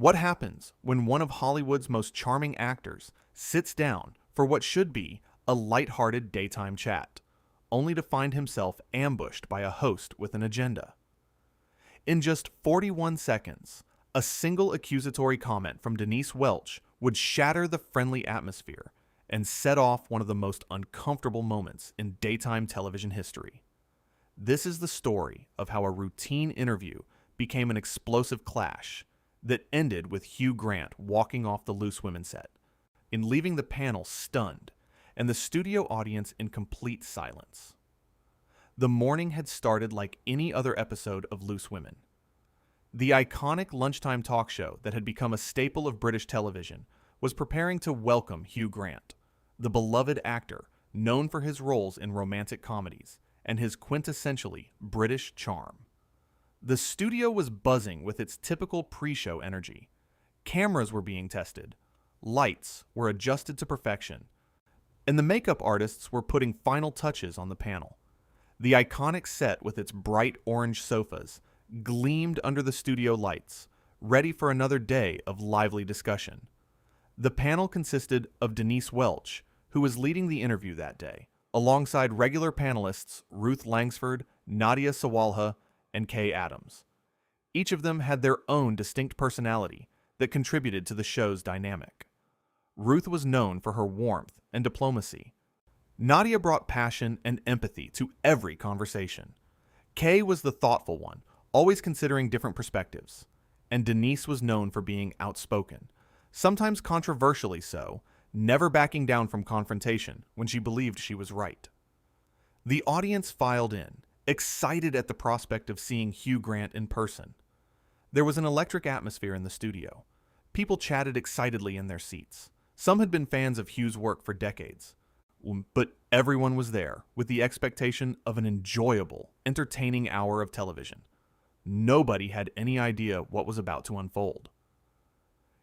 What happens when one of Hollywood's most charming actors sits down for what should be a lighthearted daytime chat, only to find himself ambushed by a host with an agenda? In just 41 seconds, a single accusatory comment from Denise Welch would shatter the friendly atmosphere and set off one of the most uncomfortable moments in daytime television history. This is the story of how a routine interview became an explosive clash that ended with Hugh Grant walking off the Loose Women set and leaving the panel stunned and the studio audience in complete silence. The morning had started like any other episode of Loose Women. The iconic lunchtime talk show that had become a staple of British television was preparing to welcome Hugh Grant, the beloved actor known for his roles in romantic comedies and his quintessentially British charm. The studio was buzzing with its typical pre-show energy. Cameras were being tested, lights were adjusted to perfection, and the makeup artists were putting final touches on the panel. The iconic set with its bright orange sofas gleamed under the studio lights, ready for another day of lively discussion. The panel consisted of Denise Welch, who was leading the interview that day, alongside regular panelists Ruth Langsford, Nadia Sawalha, and Kay Adams. Each of them had their own distinct personality that contributed to the show's dynamic. Ruth was known for her warmth and diplomacy. Nadia brought passion and empathy to every conversation. Kay was the thoughtful one, always considering different perspectives. And Denise was known for being outspoken, sometimes controversially so, never backing down from confrontation when she believed she was right. The audience filed in, excited at the prospect of seeing Hugh Grant in person. There was an electric atmosphere in the studio. People chatted excitedly in their seats. Some had been fans of Hugh's work for decades, but everyone was there with the expectation of an enjoyable, entertaining hour of television. Nobody had any idea what was about to unfold.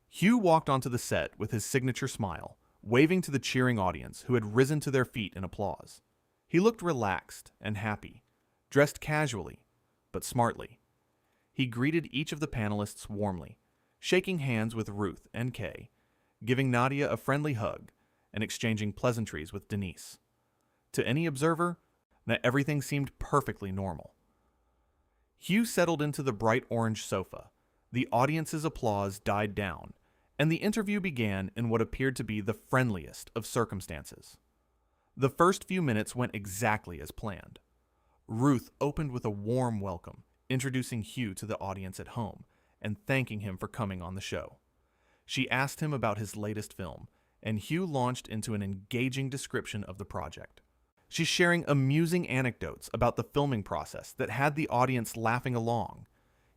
Hugh walked onto the set with his signature smile, waving to the cheering audience who had risen to their feet in applause. He looked relaxed and happy, dressed casually, but smartly. He greeted each of the panelists warmly, shaking hands with Ruth and Kay, giving Nadia a friendly hug, and exchanging pleasantries with Denise. To any observer, everything seemed perfectly normal. Hugh settled into the bright orange sofa. The audience's applause died down, and the interview began in what appeared to be the friendliest of circumstances. The first few minutes went exactly as planned. Ruth opened with a warm welcome, introducing Hugh to the audience at home and thanking him for coming on the show. She asked him about his latest film, and Hugh launched into an engaging description of the project. She's sharing amusing anecdotes about the filming process that had the audience laughing along.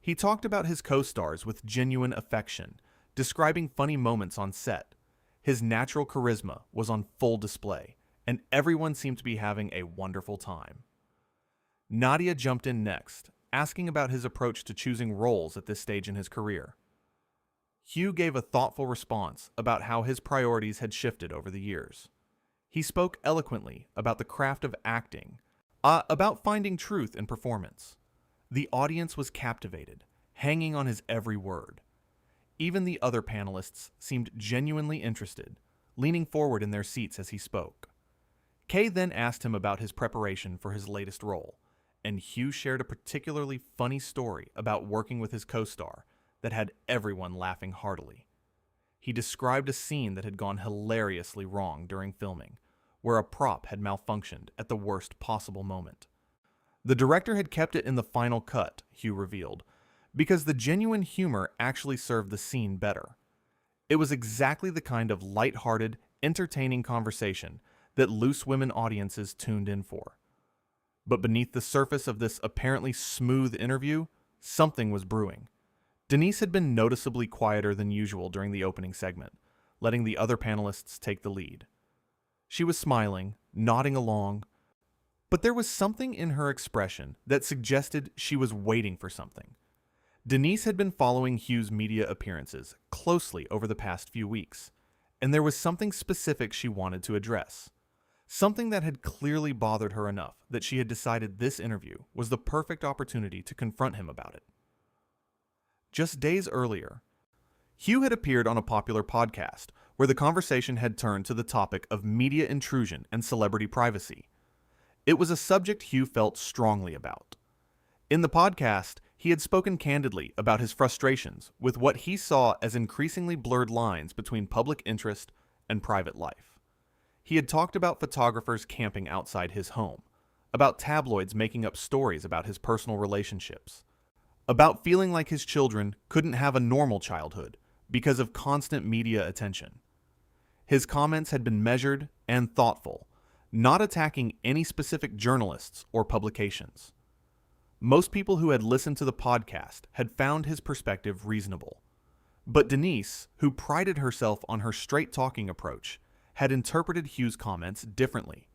He talked about his co-stars with genuine affection, describing funny moments on set. His natural charisma was on full display, and everyone seemed to be having a wonderful time. Nadia jumped in next, asking about his approach to choosing roles at this stage in his career. Hugh gave a thoughtful response about how his priorities had shifted over the years. He spoke eloquently about the craft of acting, about finding truth in performance. The audience was captivated, hanging on his every word. Even the other panelists seemed genuinely interested, leaning forward in their seats as he spoke. Kay then asked him about his preparation for his latest role, and Hugh shared a particularly funny story about working with his co-star that had everyone laughing heartily. He described a scene that had gone hilariously wrong during filming, where a prop had malfunctioned at the worst possible moment. The director had kept it in the final cut, Hugh revealed, because the genuine humor actually served the scene better. It was exactly the kind of lighthearted, entertaining conversation that Loose Women audiences tuned in for. But beneath the surface of this apparently smooth interview, something was brewing. Denise had been noticeably quieter than usual during the opening segment, letting the other panelists take the lead. She was smiling, nodding along, but there was something in her expression that suggested she was waiting for something. Denise had been following Hugh's media appearances closely over the past few weeks, and there was something specific she wanted to address. Something that had clearly bothered her enough that she had decided this interview was the perfect opportunity to confront him about it. Just days earlier, Hugh had appeared on a popular podcast where the conversation had turned to the topic of media intrusion and celebrity privacy. It was a subject Hugh felt strongly about. In the podcast, he had spoken candidly about his frustrations with what he saw as increasingly blurred lines between public interest and private life. He had talked about photographers camping outside his home, about tabloids making up stories about his personal relationships, about feeling like his children couldn't have a normal childhood because of constant media attention. His comments had been measured and thoughtful, not attacking any specific journalists or publications. Most people who had listened to the podcast had found his perspective reasonable. But Denise, who prided herself on her straight-talking approach, had interpreted Hugh's comments differently.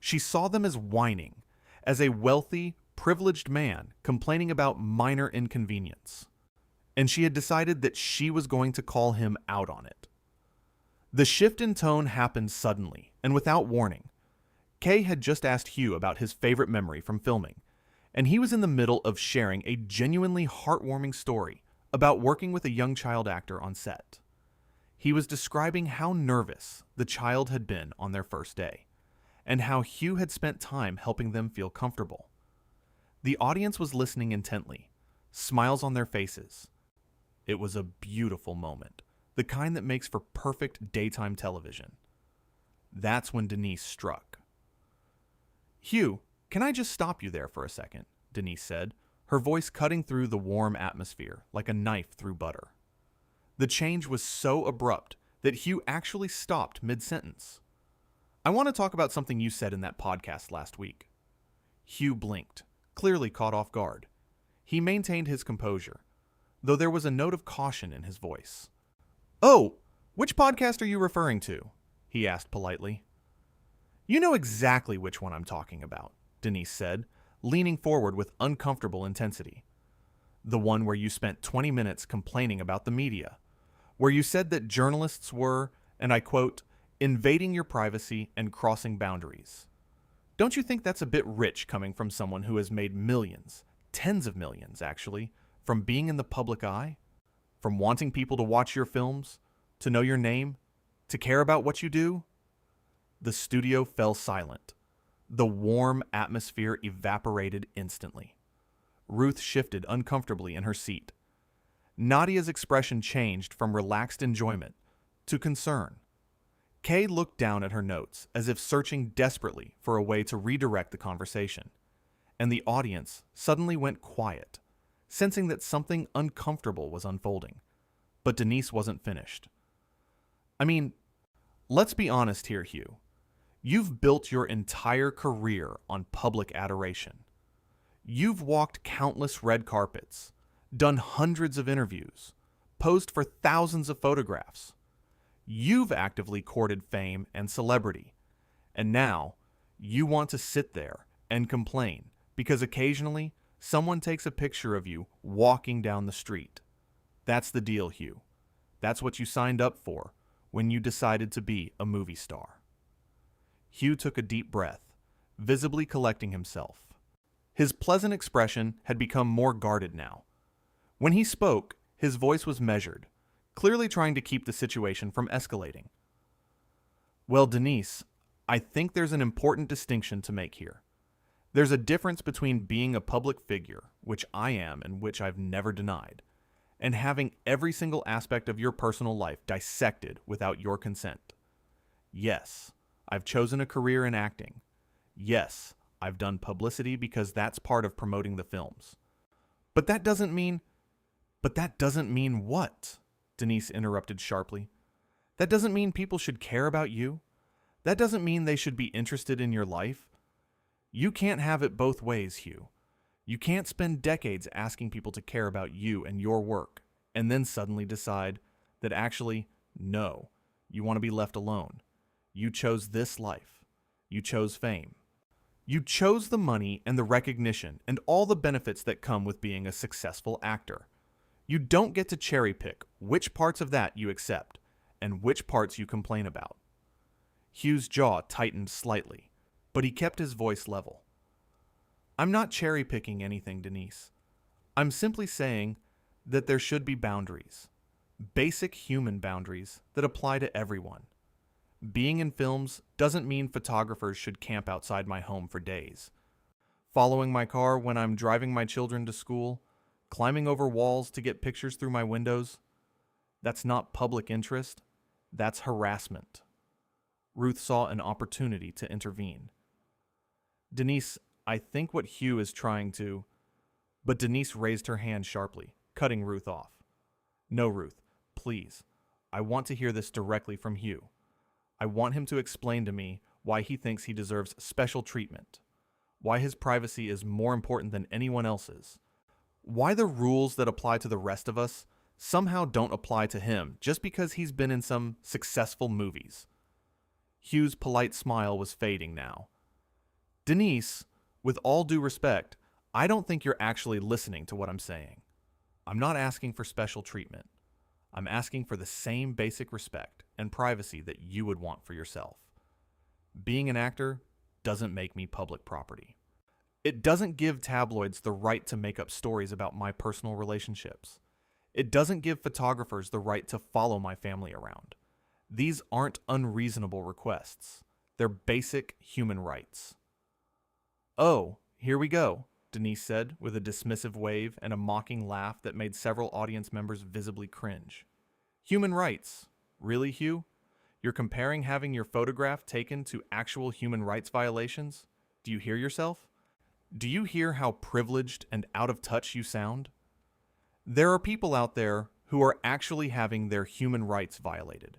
She saw them as whining, as a wealthy, privileged man complaining about minor inconvenience. And she had decided that she was going to call him out on it. The shift in tone happened suddenly and without warning. Kay had just asked Hugh about his favorite memory from filming, and he was in the middle of sharing a genuinely heartwarming story about working with a young child actor on set. He was describing how nervous the child had been on their first day, and how Hugh had spent time helping them feel comfortable. The audience was listening intently, smiles on their faces. It was a beautiful moment, the kind that makes for perfect daytime television. That's when Denise struck. "Hugh, can I just stop you there for a second?" Denise said, her voice cutting through the warm atmosphere like a knife through butter. The change was so abrupt that Hugh actually stopped mid-sentence. "I want to talk about something you said in that podcast last week." Hugh blinked, clearly caught off guard. He maintained his composure, though there was a note of caution in his voice. "Oh, which podcast are you referring to?" he asked politely. "You know exactly which one I'm talking about," Denise said, leaning forward with uncomfortable intensity. "The one where you spent 20 minutes complaining about the media, where you said that journalists were, and I quote, invading your privacy and crossing boundaries. Don't you think that's a bit rich coming from someone who has made millions, tens of millions actually, from being in the public eye? From wanting people to watch your films, to know your name, to care about what you do?" The studio fell silent. The warm atmosphere evaporated instantly. Ruth shifted uncomfortably in her seat. Nadia's expression changed from relaxed enjoyment to concern. Kay looked down at her notes as if searching desperately for a way to redirect the conversation, and the audience suddenly went quiet, sensing that something uncomfortable was unfolding. But Denise wasn't finished. "I mean, let's be honest here, Hugh. You've built your entire career on public adoration. You've walked countless red carpets, done hundreds of interviews, posed for thousands of photographs. You've actively courted fame and celebrity. And now, you want to sit there and complain because occasionally someone takes a picture of you walking down the street. That's the deal, Hugh. That's what you signed up for when you decided to be a movie star." Hugh took a deep breath, visibly collecting himself. His pleasant expression had become more guarded now. When he spoke, his voice was measured, clearly trying to keep the situation from escalating. "Well, Denise, I think there's an important distinction to make here. There's a difference between being a public figure, which I am and which I've never denied, and having every single aspect of your personal life dissected without your consent. Yes, I've chosen a career in acting. Yes, I've done publicity because that's part of promoting the films. But that doesn't mean..." "But that doesn't mean what?" Denise interrupted sharply. "That doesn't mean people should care about you. That doesn't mean they should be interested in your life. You can't have it both ways, Hugh. You can't spend decades asking people to care about you and your work, and then suddenly decide that actually, no, you want to be left alone. You chose this life. You chose fame. You chose the money and the recognition and all the benefits that come with being a successful actor. You don't get to cherry pick which parts of that you accept and which parts you complain about." Hugh's jaw tightened slightly, but he kept his voice level. "I'm not cherry picking anything, Denise. I'm simply saying that there should be boundaries. Basic human boundaries that apply to everyone. Being in films doesn't mean photographers should camp outside my home for days. Following my car when I'm driving my children to school, climbing over walls to get pictures through my windows, that's not public interest, that's harassment. Ruth saw an opportunity to intervene. Denise, I think what Hugh is trying to... But Denise raised her hand sharply, cutting Ruth off. No, Ruth, please. I want to hear this directly from Hugh. I want him to explain to me why he thinks he deserves special treatment, why his privacy is more important than anyone else's, why the rules that apply to the rest of us somehow don't apply to him just because he's been in some successful movies. Hugh's polite smile was fading now. Denise, with all due respect, I don't think you're actually listening to what I'm saying. I'm not asking for special treatment. I'm asking for the same basic respect and privacy that you would want for yourself. Being an actor doesn't make me public property. It doesn't give tabloids the right to make up stories about my personal relationships. It doesn't give photographers the right to follow my family around. These aren't unreasonable requests. They're basic human rights. Oh, here we go, Denise said with a dismissive wave and a mocking laugh that made several audience members visibly cringe. Human rights? Really, Hugh? You're comparing having your photograph taken to actual human rights violations? Do you hear yourself? Do you hear how privileged and out of touch you sound? There are people out there who are actually having their human rights violated.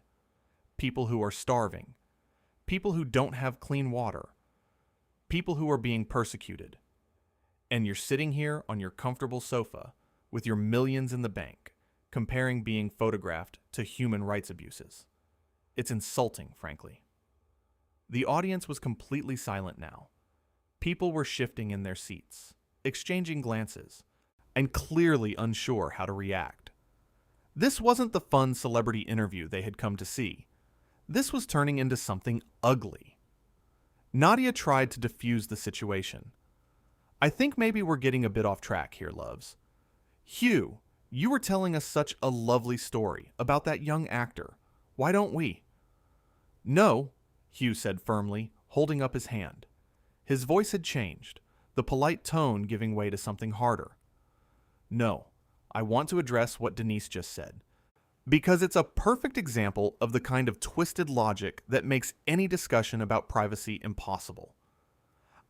People who are starving. People who don't have clean water. People who are being persecuted. And you're sitting here on your comfortable sofa with your millions in the bank, comparing being photographed to human rights abuses. It's insulting, frankly. The audience was completely silent now. People were shifting in their seats, exchanging glances, and clearly unsure how to react. This wasn't the fun celebrity interview they had come to see. This was turning into something ugly. Nadia tried to defuse the situation. I think maybe we're getting a bit off track here, loves. Hugh, you were telling us such a lovely story about that young actor. Why don't we? No, Hugh said firmly, holding up his hand. His voice had changed, the polite tone giving way to something harder. No, I want to address what Denise just said, because it's a perfect example of the kind of twisted logic that makes any discussion about privacy impossible.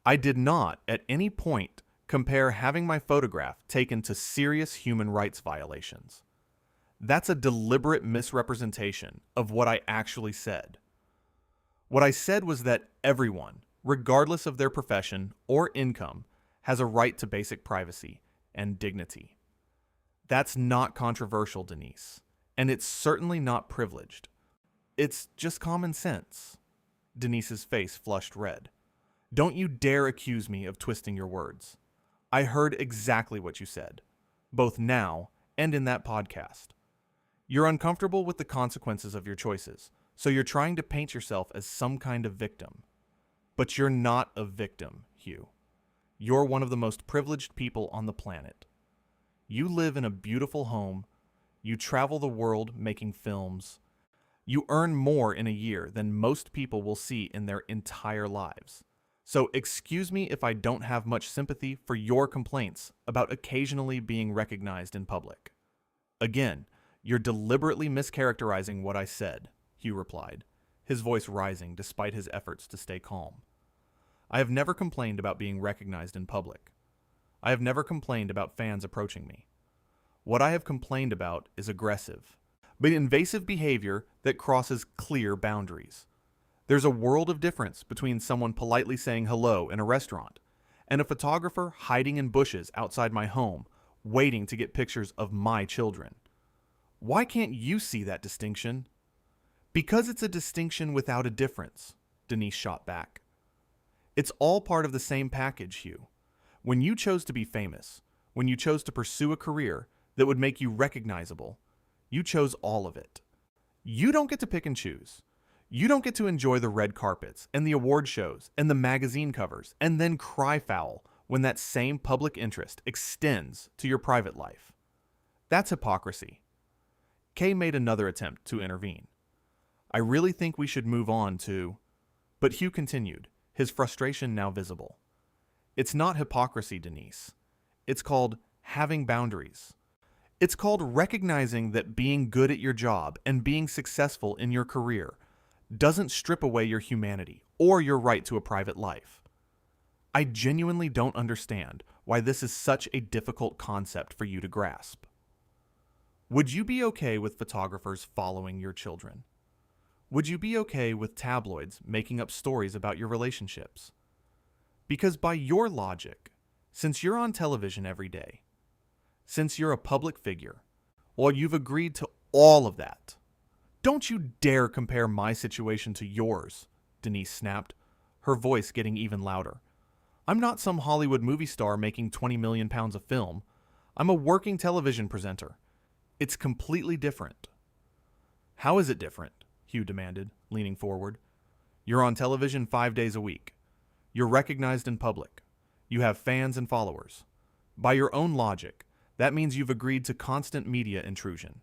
I did not, at any point, compare having my photograph taken to serious human rights violations. That's a deliberate misrepresentation of what I actually said. What I said was that everyone, regardless of their profession or income, has a right to basic privacy and dignity. That's not controversial, Denise, and it's certainly not privileged. It's just common sense. Denise's face flushed red. Don't you dare accuse me of twisting your words. I heard exactly what you said, both now and in that podcast. You're uncomfortable with the consequences of your choices, so you're trying to paint yourself as some kind of victim. But you're not a victim, Hugh. You're one of the most privileged people on the planet. You live in a beautiful home. You travel the world making films. You earn more in a year than most people will see in their entire lives. So excuse me if I don't have much sympathy for your complaints about occasionally being recognized in public. Again, you're deliberately mischaracterizing what I said, Hugh replied, his voice rising despite his efforts to stay calm. I have never complained about being recognized in public. I have never complained about fans approaching me. What I have complained about is aggressive, but invasive behavior that crosses clear boundaries. There's a world of difference between someone politely saying hello in a restaurant and a photographer hiding in bushes outside my home, waiting to get pictures of my children. Why can't you see that distinction? Because it's a distinction without a difference, Denise shot back. It's all part of the same package, Hugh. When you chose to be famous, when you chose to pursue a career that would make you recognizable, you chose all of it. You don't get to pick and choose. You don't get to enjoy the red carpets and the award shows and the magazine covers and then cry foul when that same public interest extends to your private life. That's hypocrisy. Kay made another attempt to intervene. I really think we should move on to... But Hugh continued, his frustration now visible. It's not hypocrisy, Denise. It's called having boundaries. It's called recognizing that being good at your job and being successful in your career doesn't strip away your humanity or your right to a private life. I genuinely don't understand why this is such a difficult concept for you to grasp. Would you be okay with photographers following your children? Would you be okay with tabloids making up stories about your relationships? Because by your logic, since you're on television every day, since you're a public figure, well, you've agreed to all of that. Don't you dare compare my situation to yours, Denise snapped, her voice getting even louder. I'm not some Hollywood movie star making 20 million pounds of film. I'm a working television presenter. It's completely different. How is it different? Hugh demanded, leaning forward. You're on television 5 days a week. You're recognized in public. You have fans and followers. By your own logic, that means you've agreed to constant media intrusion.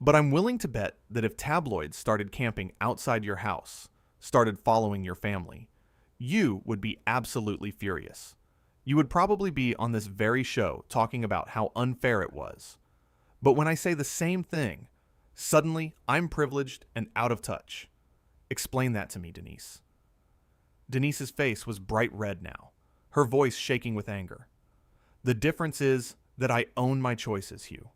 But I'm willing to bet that if tabloids started camping outside your house, started following your family, you would be absolutely furious. You would probably be on this very show talking about how unfair it was. But when I say the same thing, suddenly I'm privileged and out of touch. Explain that to me, Denise. Denise's face was bright red now, her voice shaking with anger. The difference is that I own my choices, Hugh.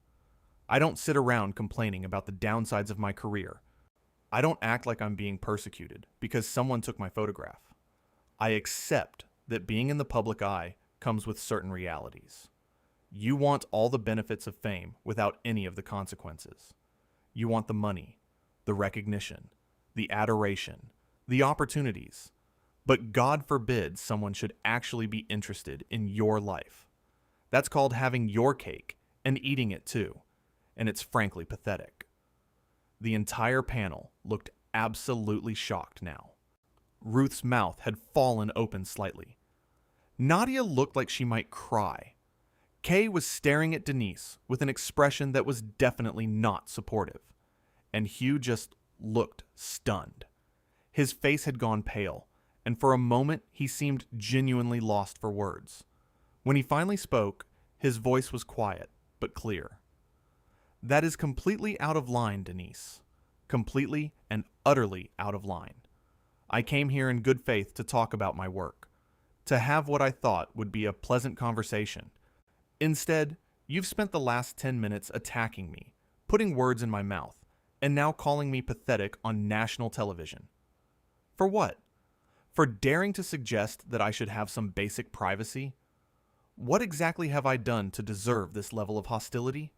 I don't sit around complaining about the downsides of my career. I don't act like I'm being persecuted because someone took my photograph. I accept that being in the public eye comes with certain realities. You want all the benefits of fame without any of the consequences. You want the money, the recognition, the adoration, the opportunities. But God forbid someone should actually be interested in your life. That's called having your cake and eating it too, and it's frankly pathetic. The entire panel looked absolutely shocked now. Ruth's mouth had fallen open slightly. Nadia looked like she might cry. Kay was staring at Denise with an expression that was definitely not supportive, and Hugh just looked stunned. His face had gone pale, and for a moment he seemed genuinely lost for words. When he finally spoke, his voice was quiet, but clear. That is completely out of line, Denise. Completely and utterly out of line. I came here in good faith to talk about my work, to have what I thought would be a pleasant conversation. Instead, you've spent the last 10 minutes attacking me, putting words in my mouth, and now calling me pathetic on national television. For what? For daring to suggest that I should have some basic privacy? What exactly have I done to deserve this level of hostility?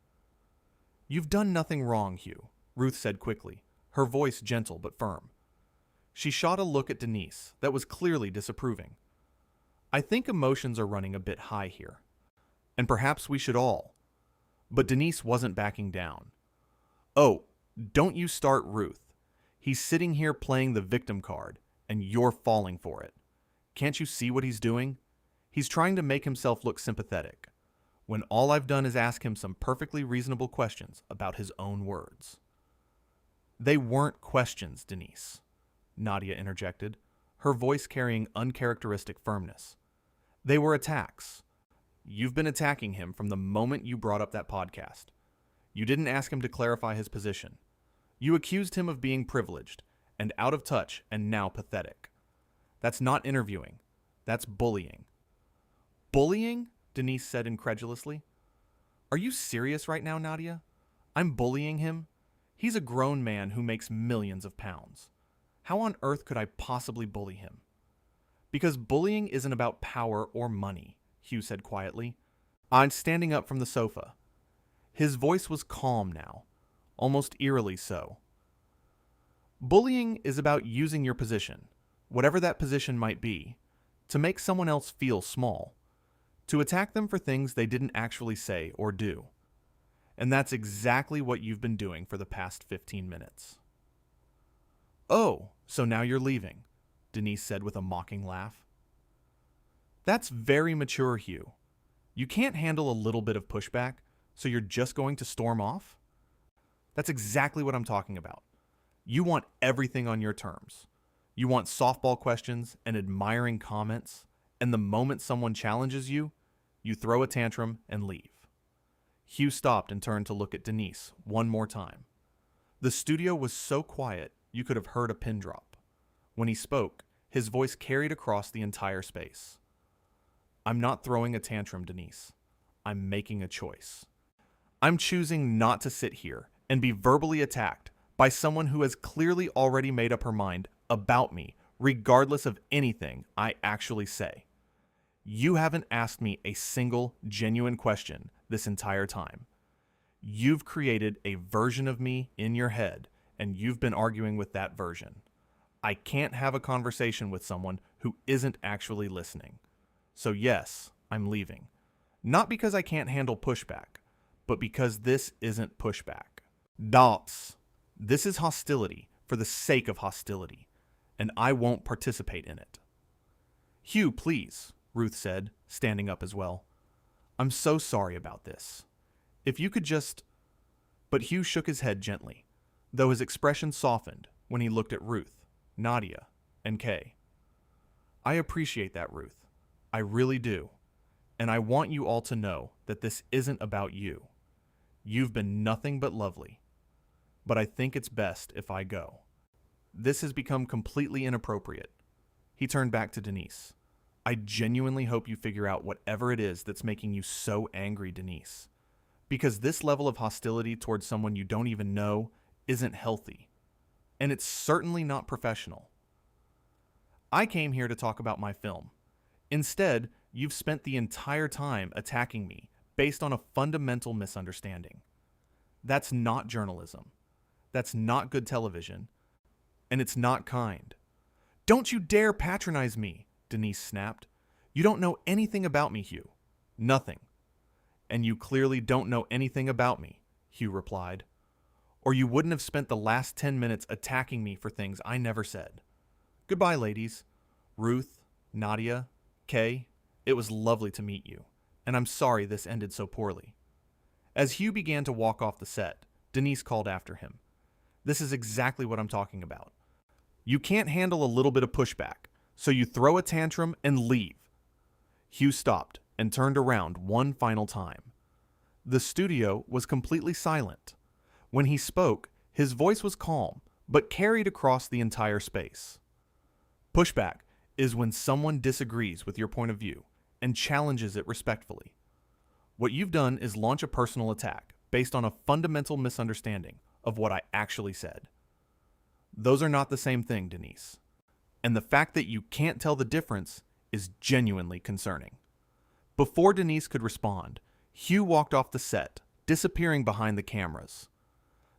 You've done nothing wrong, Hugh, Ruth said quickly, her voice gentle but firm. She shot a look at Denise that was clearly disapproving. I think emotions are running a bit high here, and perhaps we should all. But Denise wasn't backing down. Oh, don't you start Ruth. He's sitting here playing the victim card, and you're falling for it. Can't you see what he's doing? He's trying to make himself look sympathetic, when all I've done is ask him some perfectly reasonable questions about his own words. They weren't questions, Denise, Nadia interjected, her voice carrying uncharacteristic firmness. They were attacks. You've been attacking him from the moment you brought up that podcast. You didn't ask him to clarify his position. You accused him of being privileged and out of touch and now pathetic. That's not interviewing. That's bullying. Bullying? Denise said incredulously. Are you serious right now, Nadia? I'm bullying him? He's a grown man who makes millions of pounds. How on earth could I possibly bully him? Because bullying isn't about power or money, Hugh said quietly. I'm standing up from the sofa. His voice was calm now, almost eerily so. Bullying is about using your position, whatever that position might be, to make someone else feel small, to attack them for things they didn't actually say or do. And that's exactly what you've been doing for the past 15 minutes. Oh, so now you're leaving, Denise said with a mocking laugh. That's very mature, Hugh. You can't handle a little bit of pushback, so you're just going to storm off? That's exactly what I'm talking about. You want everything on your terms. You want softball questions and admiring comments, and the moment someone challenges you, you throw a tantrum and leave. Hugh stopped and turned to look at Denise one more time. The studio was so quiet you could have heard a pin drop. When he spoke, his voice carried across the entire space. I'm not throwing a tantrum, Denise. I'm making a choice. I'm choosing not to sit here and be verbally attacked by someone who has clearly already made up her mind about me, regardless of anything I actually say. You haven't asked me a single genuine question this entire time. You've created a version of me in your head, and you've been arguing with that version. I can't have a conversation with someone who isn't actually listening. So yes, I'm leaving. Not because I can't handle pushback, but because this isn't pushback. Das. This is hostility for the sake of hostility, and I won't participate in it. Hugh, please, Ruth said, standing up as well. I'm so sorry about this. If you could just... But Hugh shook his head gently, though his expression softened when he looked at Ruth, Nadia, and Kay. I appreciate that, Ruth. I really do. And I want you all to know that this isn't about you. You've been nothing but lovely. But I think it's best if I go. This has become completely inappropriate. He turned back to Denise. I genuinely hope you figure out whatever it is that's making you so angry, Denise. Because this level of hostility towards someone you don't even know isn't healthy. And it's certainly not professional. I came here to talk about my film. Instead, you've spent the entire time attacking me based on a fundamental misunderstanding. That's not journalism. That's not good television. And it's not kind. Don't you dare patronize me, Denise snapped. You don't know anything about me, Hugh. Nothing. And you clearly don't know anything about me, Hugh replied. Or you wouldn't have spent the last 10 minutes attacking me for things I never said. Goodbye, ladies. Ruth, Nadia, Kay, it was lovely to meet you, and I'm sorry this ended so poorly. As Hugh began to walk off the set, Denise called after him. This is exactly what I'm talking about. You can't handle a little bit of pushback, so you throw a tantrum and leave. Hugh stopped and turned around one final time. The studio was completely silent. When he spoke, his voice was calm, but carried across the entire space. Pushback is when someone disagrees with your point of view and challenges it respectfully. What you've done is launch a personal attack based on a fundamental misunderstanding of what I actually said. Those are not the same thing, Denise. And the fact that you can't tell the difference is genuinely concerning. Before Denise could respond, Hugh walked off the set, disappearing behind the cameras.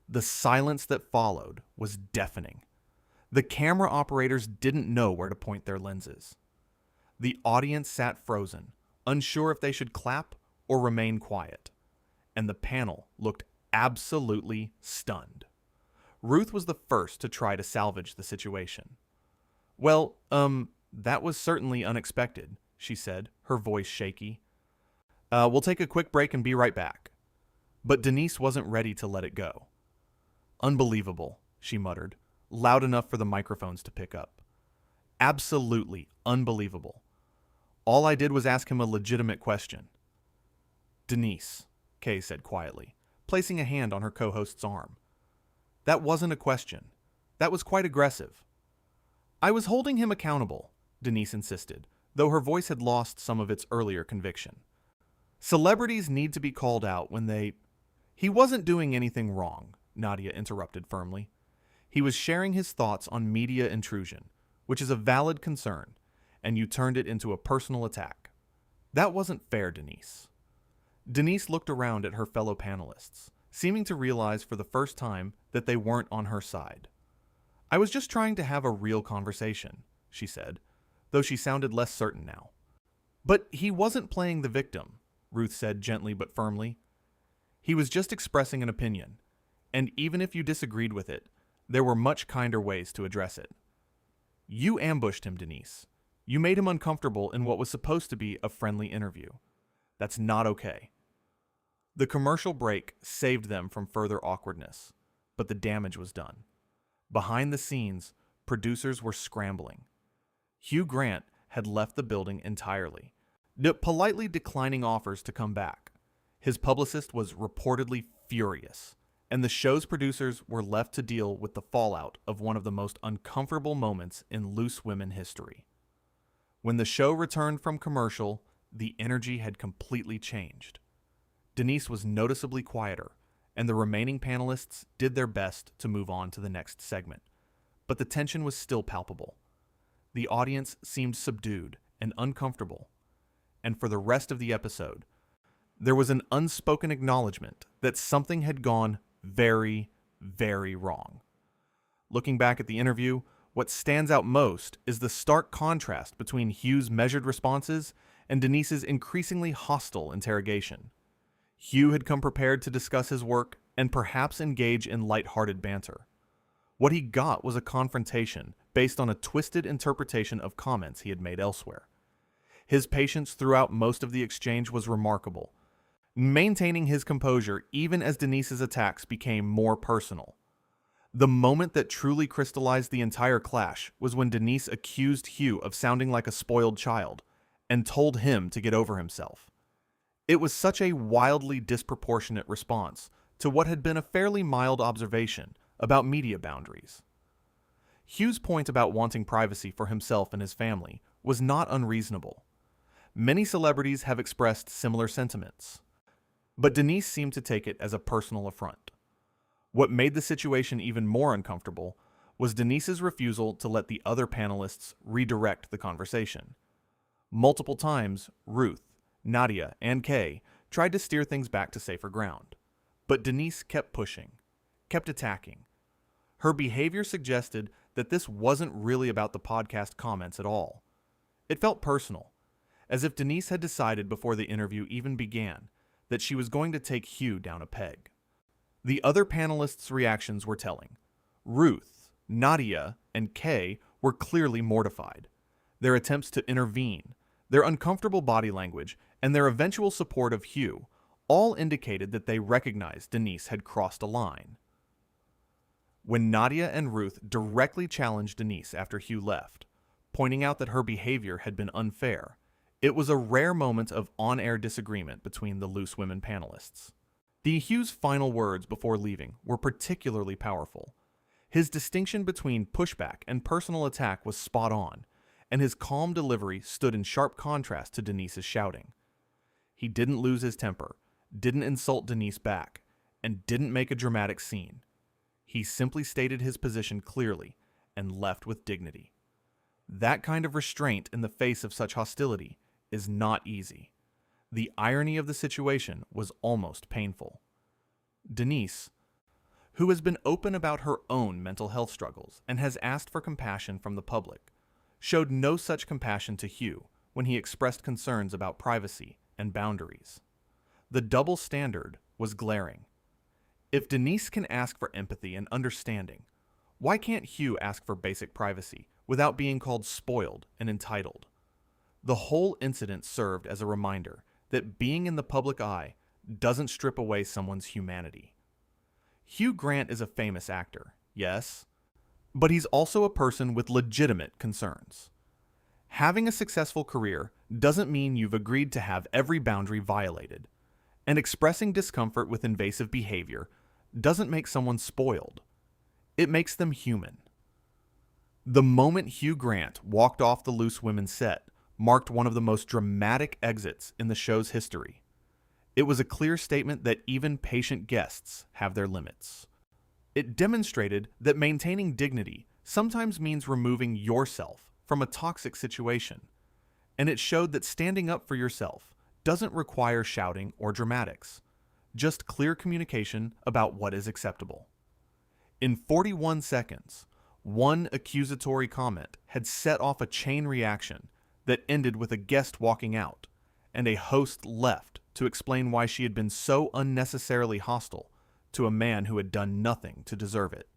The silence that followed was deafening. The camera operators didn't know where to point their lenses. The audience sat frozen, unsure if they should clap or remain quiet. And the panel looked absolutely stunned. Ruth was the first to try to salvage the situation. Well, that was certainly unexpected, she said, her voice shaky. We'll take a quick break and be right back. But Denise wasn't ready to let it go. Unbelievable, she muttered, loud enough for the microphones to pick up. Absolutely unbelievable. All I did was ask him a legitimate question. Denise, Kay said quietly, placing a hand on her co-host's arm. That wasn't a question. That was quite aggressive. I was holding him accountable, Denise insisted, though her voice had lost some of its earlier conviction. Celebrities need to be called out when they... He wasn't doing anything wrong, Nadia interrupted firmly. He was sharing his thoughts on media intrusion, which is a valid concern, and you turned it into a personal attack. That wasn't fair, Denise. Denise looked around at her fellow panelists, seeming to realize for the first time that they weren't on her side. I was just trying to have a real conversation, she said, though she sounded less certain now. But he wasn't playing the victim, Ruth said gently but firmly. He was just expressing an opinion, and even if you disagreed with it, there were much kinder ways to address it. You ambushed him, Denise. You made him uncomfortable in what was supposed to be a friendly interview. That's not okay. The commercial break saved them from further awkwardness. but the damage was done. Behind the scenes, producers were scrambling. Hugh Grant had left the building entirely, politely declining offers to come back. His publicist was reportedly furious, and the show's producers were left to deal with the fallout of one of the most uncomfortable moments in Loose Women history. When the show returned from commercial, the energy had completely changed. Denise was noticeably quieter, and the remaining panelists did their best to move on to the next segment. But the tension was still palpable. The audience seemed subdued and uncomfortable, and for the rest of the episode, there was an unspoken acknowledgement that something had gone very, very wrong. Looking back at the interview, what stands out most is the stark contrast between Hugh's measured responses and Denise's increasingly hostile interrogation. Hugh had come prepared to discuss his work and perhaps engage in lighthearted banter. What he got was a confrontation based on a twisted interpretation of comments he had made elsewhere. His patience throughout most of the exchange was remarkable, maintaining his composure even as Denise's attacks became more personal. The moment that truly crystallized the entire clash was when Denise accused Hugh of sounding like a spoiled child and told him to get over himself. It was such a wildly disproportionate response to what had been a fairly mild observation about media boundaries. Hugh's point about wanting privacy for himself and his family was not unreasonable. Many celebrities have expressed similar sentiments, but Denise seemed to take it as a personal affront. What made the situation even more uncomfortable was Denise's refusal to let the other panelists redirect the conversation. Multiple times, Ruth, Nadia, and Kay tried to steer things back to safer ground, but Denise kept pushing, kept attacking. Her behavior suggested that this wasn't really about the podcast comments at all. It felt personal, as if Denise had decided before the interview even began that she was going to take Hugh down a peg. The other panelists' reactions were telling. Ruth, Nadia, and Kay were clearly mortified. Their attempts to intervene, their uncomfortable body language, and their eventual support of Hugh all indicated that they recognized Denise had crossed a line. When Nadia and Ruth directly challenged Denise after Hugh left, pointing out that her behavior had been unfair, it was a rare moment of on-air disagreement between the Loose Women panelists. Hugh's final words before leaving were particularly powerful. His distinction between pushback and personal attack was spot on, and his calm delivery stood in sharp contrast to Denise's shouting. He didn't lose his temper, didn't insult Denise back, and didn't make a dramatic scene. He simply stated his position clearly and left with dignity. That kind of restraint in the face of such hostility is not easy. The irony of the situation was almost painful. Denise, who has been open about her own mental health struggles and has asked for compassion from the public, showed no such compassion to Hugh when he expressed concerns about privacy and boundaries. The double standard was glaring. If Denise can ask for empathy and understanding, why can't Hugh ask for basic privacy without being called spoiled and entitled? The whole incident served as a reminder that being in the public eye doesn't strip away someone's humanity. Hugh Grant is a famous actor, yes, but he's also a person with legitimate concerns. Having a successful career doesn't mean you've agreed to have every boundary violated, and expressing discomfort with invasive behavior doesn't make someone spoiled. It makes them human. The moment Hugh Grant walked off the Loose Women set marked one of the most dramatic exits in the show's history. It was a clear statement that even patient guests have their limits. It demonstrated that maintaining dignity sometimes means removing yourself from a toxic situation, and it showed that standing up for yourself doesn't require shouting or dramatics, just clear communication about what is acceptable. In 41 seconds, one accusatory comment had set off a chain reaction that ended with a guest walking out, and a host left to explain why she had been so unnecessarily hostile to a man who had done nothing to deserve it.